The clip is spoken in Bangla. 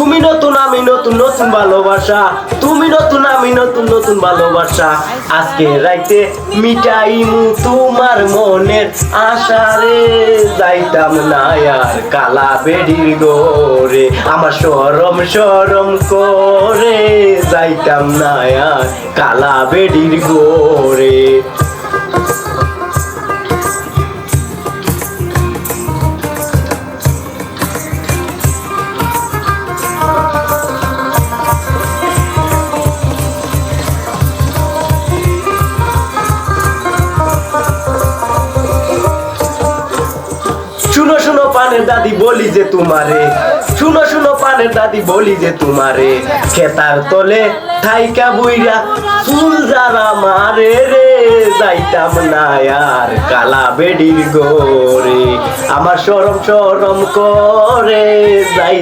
তুমি নতুন আমি নতুন নতুন ভালোবাসা, তুমি নতুন আমি নতুন নতুন ভালোবাসা। আজকে রাইতে মিটাইমু তোমার মনের আশা রে, যাইতাম না আর কালা বেডির গোরে, আমার শরম শরম করে যাইতাম না আর কালা বেডির গোরে। শুনো শুনো পানের দাদি বলি যে তোমারে, শুনো শুনো পানের দাদি বলি যে তোমারে, খেতার তলে থাইকা বইরা চুল যারা মারে রে, যাইতাম না আর কালা বেডির গোরে, আমার শরম শরম করে যাই।